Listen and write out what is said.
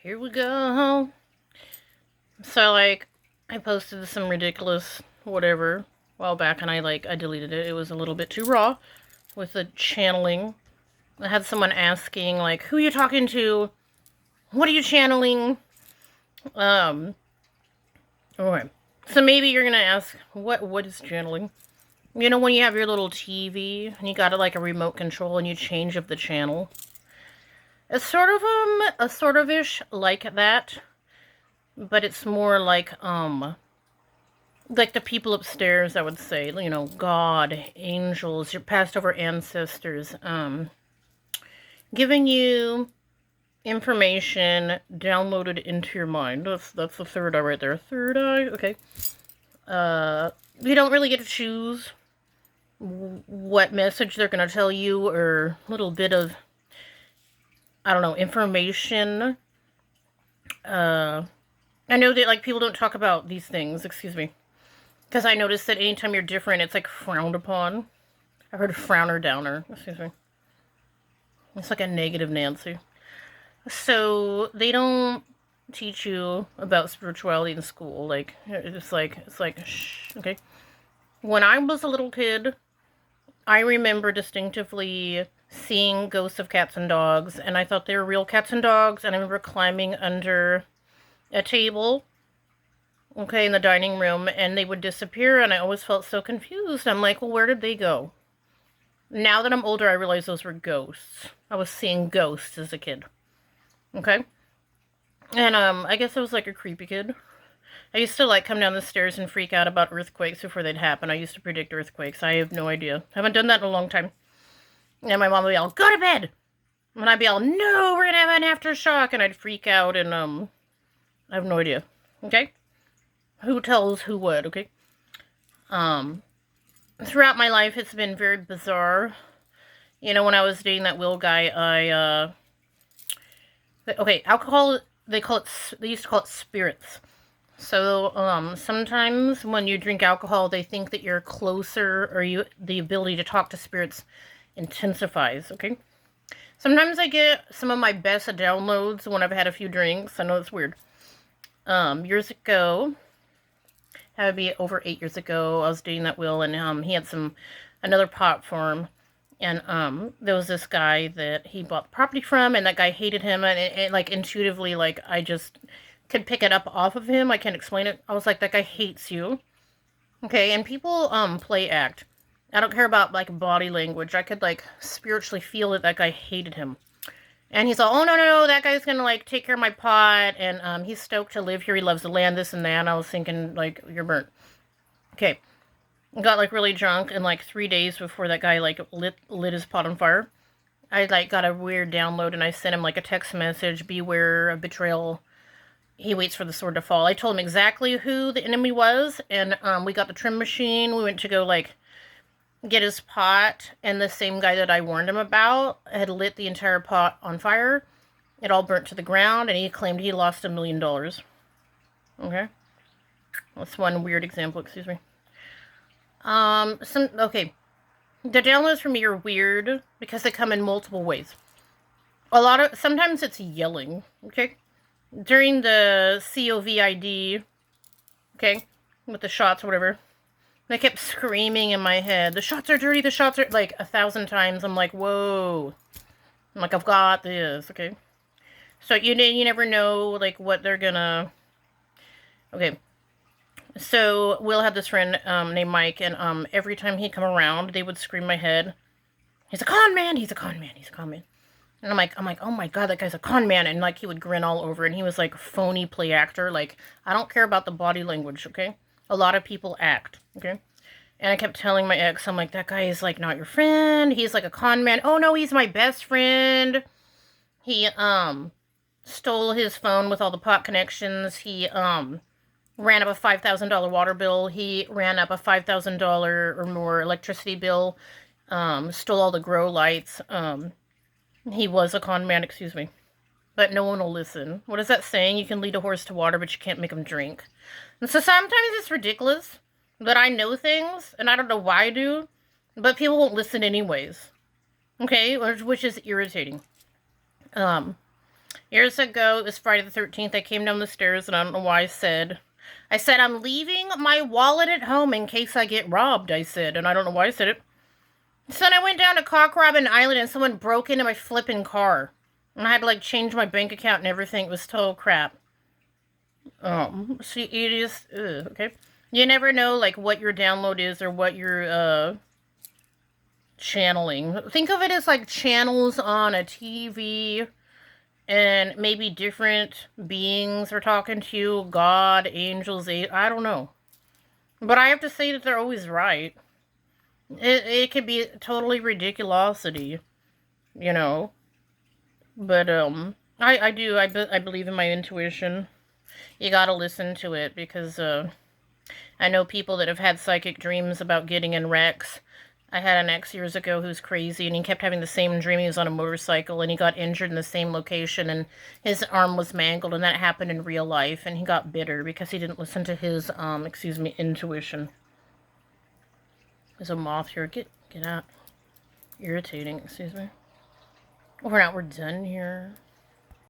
Here we go. So, like, I posted some ridiculous whatever a while back, and I deleted it. It was a little bit too raw with the channeling. I had someone asking, like, who are you talking to? What are you channeling? Um, okay. So maybe you're gonna ask, what is channeling? You know when you have your little TV and you got like a remote control and you change up the channel? It's sort of a sort of ish like that, but it's more like the people upstairs, I would say, you know, God, angels, your past over ancestors, giving you information downloaded into your mind. That's the third eye right there. Third eye, okay. You don't really get to choose what message they're gonna tell you, or a little bit of, I don't know, information. I know that like people don't talk about these things. Excuse me. Because I noticed that anytime you're different, it's like frowned upon. I heard frowner downer. Excuse me. It's like a negative Nancy. So they don't teach you about spirituality in school. Like it's like shh. Okay. When I was a little kid, I remember distinctively seeing ghosts of cats and dogs, and I thought they were real cats and dogs. And I remember climbing under a table, okay, in the dining room, and they would disappear, and I always felt so confused. I'm like, well, where did they go? Now that I'm older, I realize those were ghosts. I was seeing ghosts as a kid. Okay? And, I guess I was like a creepy kid. I used to, like, come down the stairs and freak out about earthquakes before they'd happen. I used to predict earthquakes. I have no idea. Haven't done that in a long time. And my mom would be all, go to bed! And I'd be all, no, we're gonna have an aftershock! And I'd freak out, and, I have no idea. Okay? Who tells who what, okay? Throughout my life, it's been very bizarre. You know, when I was dating that Will guy, okay, alcohol, they used to call it spirits. So, sometimes when you drink alcohol, they think that you're closer, or the ability to talk to spirits intensifies, okay? Sometimes I get some of my best downloads when I've had a few drinks. I know it's weird. Years ago, had to be over 8 years ago, I was dating that Will, and, he had another pot farm. And there was this guy that he bought the property from, and that guy hated him, and it like intuitively, like I just could pick it up off of him. I can't explain it. I was like, that guy hates you. Okay, and people play act. I don't care about like body language. I could like spiritually feel that guy hated him. And he's all, oh no, that guy's gonna like take care of my pot, and he's stoked to live here. He loves the land, this and that. And I was thinking like, you're burnt. Okay. Got like really drunk, and like 3 days before that guy like lit his pot on fire, I like got a weird download, and I sent him like a text message: beware of betrayal. He waits for the sword to fall. I told him exactly who the enemy was, and we got the trim machine. We went to go like get his pot, and the same guy that I warned him about had lit the entire pot on fire. It all burnt to the ground, and he claimed he lost $1 million. Okay, that's one weird example. Excuse me. Okay. The downloads for me are weird because they come in multiple ways. Sometimes it's yelling, okay? During the COVID, okay, with the shots or whatever, they kept screaming in my head, the shots are dirty, the shots are, like, 1,000 times. I'm like, whoa. I'm like, I've got this, okay? So you never know, like, what they're gonna, okay. So Will had this friend named Mike, and every time he'd come around, they would scream in my head, he's a con man, he's a con man, he's a con man. And I'm like, oh my god, that guy's a con man. And like he would grin all over, and he was like phony play actor. Like, I don't care about the body language, okay? A lot of people act, okay? And I kept telling my ex, I'm like, that guy is like not your friend. He's like a con man. Oh no, he's my best friend. He stole his phone with all the pot connections. He ran up a $5,000 water bill. He ran up a $5,000 or more electricity bill. Stole all the grow lights. He was a con man, excuse me. But no one will listen. What is that saying? You can lead a horse to water, but you can't make him drink. And so sometimes it's ridiculous that I know things, and I don't know why I do, but people won't listen anyways. Okay? Which is irritating. Years ago, it was Friday the 13th, I came down the stairs, and I don't know why I said, I'm leaving my wallet at home in case I get robbed, I said, and I don't know why I said it. So then I went down to Cock Robin Island, and someone broke into my flipping car. And I had to, like, change my bank account and everything. It was total crap. See, it is, okay. You never know, like, what your download is or what you're, channeling. Think of it as, like, channels on a TV, and maybe different beings are talking to you, God, angels, I don't know. But I have to say that they're always right. It could be totally ridiculosity, you know. But, I do, I believe in my intuition. You gotta listen to it, because, I know people that have had psychic dreams about getting in wrecks. I had an ex years ago who's crazy, and he kept having the same dream. He was on a motorcycle, and he got injured in the same location, and his arm was mangled, and that happened in real life, and he got bitter because he didn't listen to his, intuition. There's a moth here. Get out. Irritating, excuse me. We're done here.